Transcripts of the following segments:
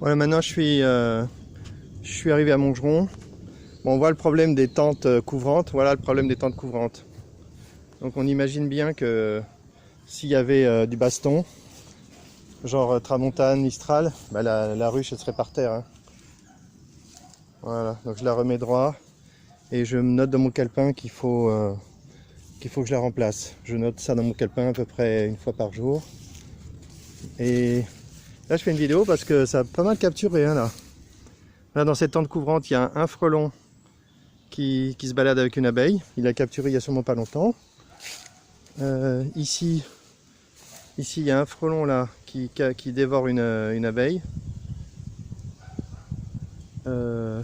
Voilà, maintenant je suis arrivé à Montgeron. Bon, on voit le problème des tentes couvrantes. Voilà le problème des tentes couvrantes. Donc on imagine bien que s'il y avait du baston, genre tramontane, mistral, bah la ruche elle serait par terre, hein. Voilà, donc je la remets droit et je me note dans mon calepin qu'il faut que je la remplace. Je note ça dans mon calepin à peu près une fois par jour. Et là je fais une vidéo parce que ça a pas mal capturé, hein, là. Là dans cette tente couvrante, il y a un frelon qui se balade avec une abeille. Il a capturé il y a sûrement pas longtemps. Ici il y a un frelon là qui dévore une abeille. Il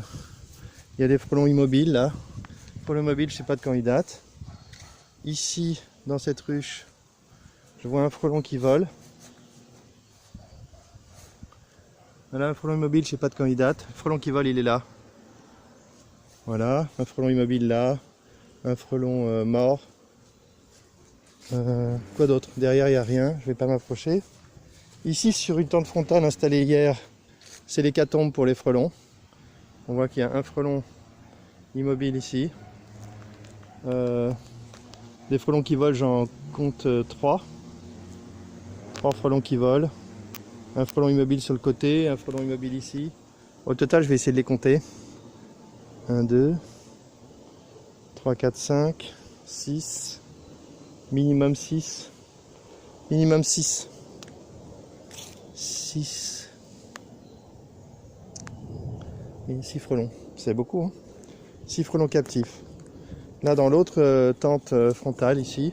y a des frelons immobiles là. Frelon immobile, je sais pas de quand il date. Ici, dans cette ruche, je vois un frelon qui vole. Voilà, un frelon immobile, je sais pas de quand il date. Le frelon qui vole, il est là. Voilà, un frelon immobile là. Un frelon mort. Quoi d'autre? Derrière, il n'y a rien, je vais pas m'approcher. Ici, sur une tente frontale installée hier, c'est l'hécatombe pour les frelons. On voit qu'il y a un frelon immobile ici. Des frelons qui volent, j'en compte 3. 3 frelons qui volent. Un frelon immobile sur le côté, un frelon immobile ici. Au total, je vais essayer de les compter. 1, 2, 3, 4, 5, 6. Minimum 6. Minimum 6. 6. Et 6 frelons. C'est beaucoup, hein. 6 frelons captifs. Là, dans l'autre tente frontale, ici,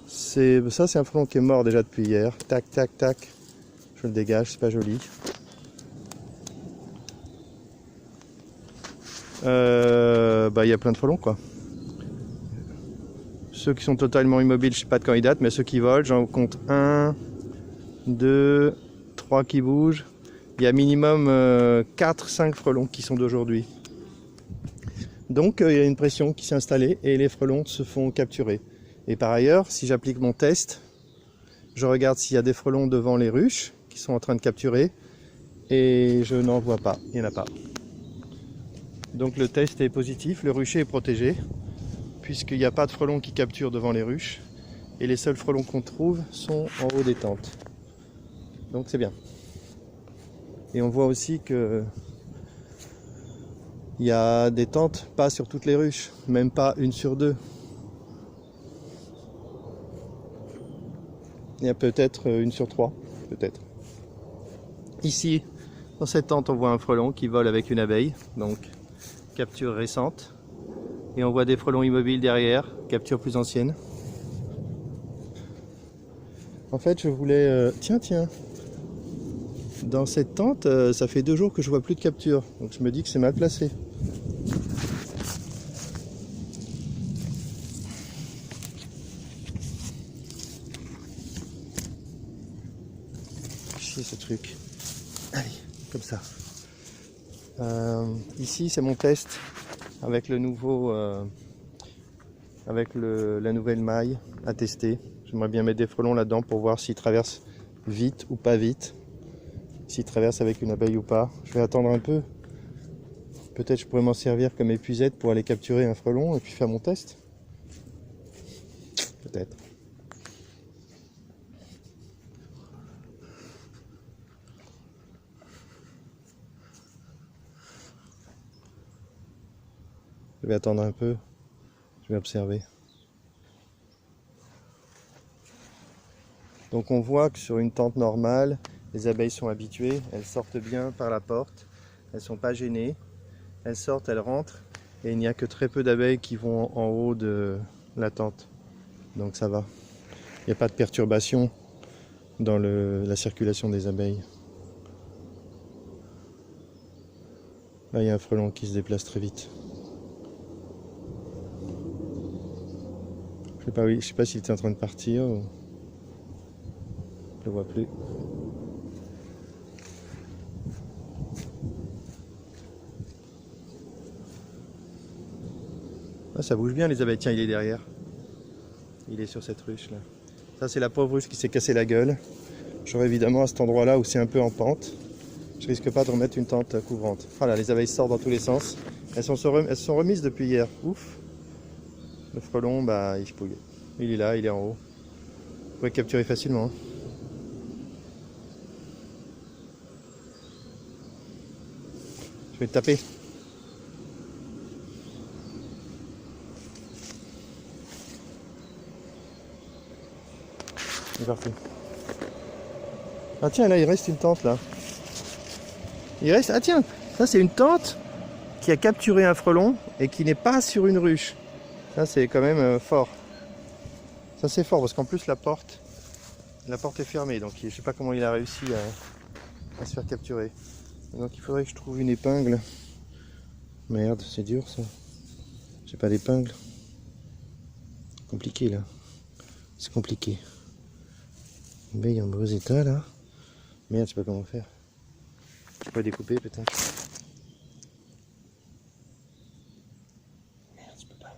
c'est un frelon qui est mort déjà depuis hier. Tac, tac, tac. Je le dégage, c'est pas joli. Bah, il y a plein de frelons, quoi. Ceux qui sont totalement immobiles, je sais pas de quand ils datent, mais ceux qui volent, j'en compte 1, 2, 3 qui bougent. Il y a minimum 4-5 frelons qui sont d'aujourd'hui. Donc il y a une pression qui s'est installée et les frelons se font capturer. Et par ailleurs, si j'applique mon test, je regarde s'il y a des frelons devant les ruches qui sont en train de capturer et je n'en vois pas, il n'y en a pas. Donc le test est positif, le rucher est protégé puisqu'il n'y a pas de frelons qui capturent devant les ruches et les seuls frelons qu'on trouve sont en haut des tentes. Donc c'est bien. Et on voit aussi que il y a des tentes pas sur toutes les ruches, même pas une sur deux. Il y a peut-être une sur 3, peut-être. Ici, dans cette tente, on voit un frelon qui vole avec une abeille, donc capture récente. Et on voit des frelons immobiles derrière, capture plus ancienne. En fait, je voulais... Tiens. Dans cette tente, ça fait 2 jours que je vois plus de capture. Donc je me dis que c'est mal placé. Chier ce truc. Allez, comme ça. Ici, c'est mon test avec le nouveau... avec la nouvelle maille à tester. J'aimerais bien mettre des frelons là-dedans pour voir s'ils traversent vite ou pas vite. S'ils traversent avec une abeille ou pas. Je vais attendre un peu. Peut-être je pourrais m'en servir comme épuisette pour aller capturer un frelon et puis faire mon test. Peut-être. Je vais attendre un peu. Je vais observer. Donc on voit que sur une tente normale, les abeilles sont habituées, elles sortent bien par la porte, elles ne sont pas gênées, elles sortent, elles rentrent, et il n'y a que très peu d'abeilles qui vont en haut de la tente. Donc ça va. Il n'y a pas de perturbation dans la circulation des abeilles. Là il y a un frelon qui se déplace très vite. Je sais pas s'il était en train de partir. Ou... Je le vois plus. Ah, ça bouge bien les abeilles. Tiens, il est derrière. Il est sur cette ruche là. Ça c'est la pauvre ruche qui s'est cassé la gueule. J'aurais évidemment à cet endroit là où c'est un peu en pente. je risque pas de remettre une tente couvrante. Voilà, les abeilles sortent dans tous les sens. Elles se sont remises depuis hier. Ouf. Le frelon, bah, il chepouille. Il est là, il est en haut. Vous pouvez capturer facilement. Hein. Je vais le taper. C'est parti. Ah tiens, là il reste une tente là. Il reste... Ah tiens, ça c'est une tente qui a capturé un frelon et qui n'est pas sur une ruche. Ça c'est quand même fort. Ça c'est fort parce qu'en plus la porte est fermée. Donc je sais pas comment il a réussi à se faire capturer. Donc il faudrait que je trouve une épingle. Merde, c'est dur ça. J'ai pas d'épingle. Compliqué là. C'est compliqué. Une abeille en mauvais état là. Merde, je sais pas comment faire. Je peux découper peut-être. Merde, je peux pas.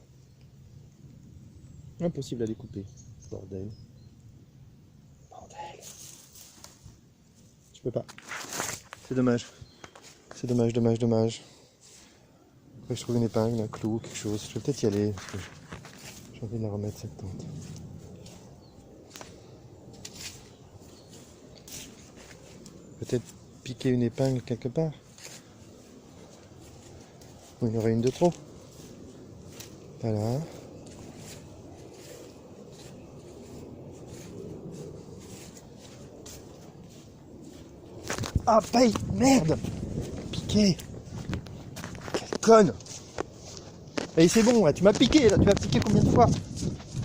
Impossible à découper. Bordel. Bordel. Je peux pas. C'est dommage. C'est dommage, dommage, dommage. Faudrait que je trouve une épingle, un clou, quelque chose. Je vais peut-être y aller parce que j'ai envie de la remettre cette tente. Peut-être piquer une épingle quelque part. Ou il y aurait une de trop. Voilà. Ah paye, merde. Piqué. Quelle conne. Et c'est bon, là, tu m'as piqué, là, tu m'as piqué combien de fois?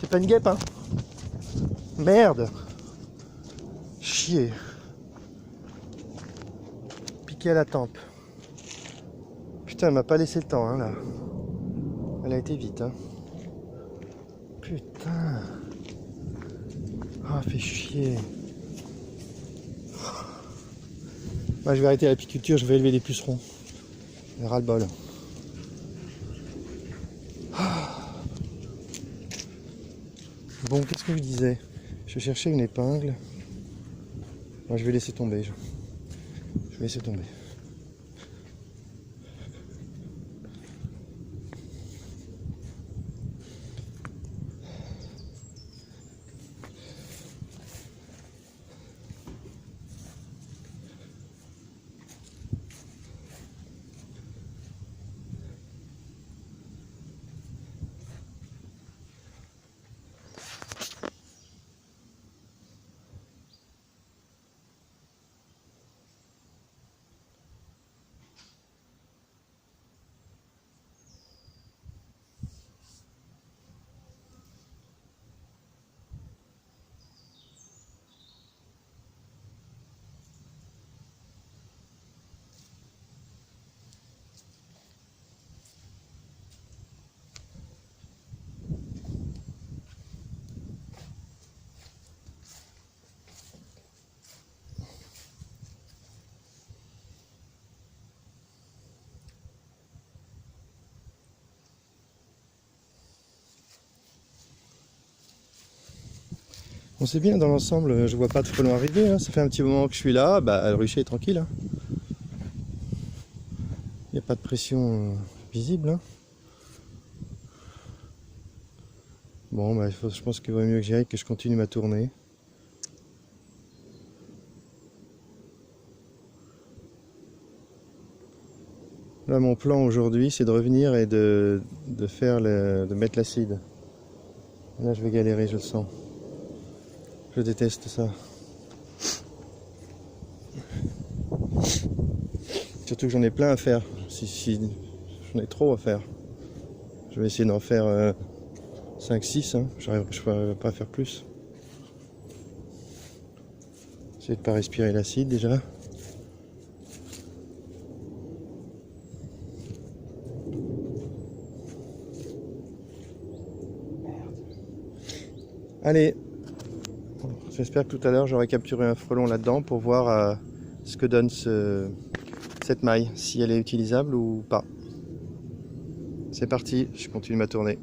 C'est pas une guêpe, hein. Merde. Chier. Piqué à la tempe. Putain, elle m'a pas laissé le temps, hein, là. Elle a été vite, hein. Putain. Ah, fait chier. Moi, je vais arrêter l'apiculture, je vais élever des pucerons. Ras le bol. Bon, qu'est-ce que je disais? Je cherchais une épingle. Moi, je vais laisser tomber. Je vais laisser tomber. On sait bien, dans l'ensemble, je vois pas de frelons arriver. Hein. Ça fait un petit moment que je suis là. Bah, le rucher est tranquille. Hein. Il n'y a pas de pression visible. Hein. Bon, bah, je pense qu'il vaut mieux que j'y aille, que je continue ma tournée. Là, mon plan aujourd'hui, c'est de revenir et de mettre l'acide. Là, je vais galérer, je le sens. Je déteste ça. Surtout que j'en ai plein à faire. Si j'en ai trop à faire. Je vais essayer d'en faire 5-6. Hein. Je ne vais pas faire plus. Essayer de ne pas respirer l'acide déjà. Allez. J'espère que tout à l'heure j'aurai capturé un frelon là-dedans pour voir ce que donne cette maille, si elle est utilisable ou pas. C'est parti, je continue ma tournée.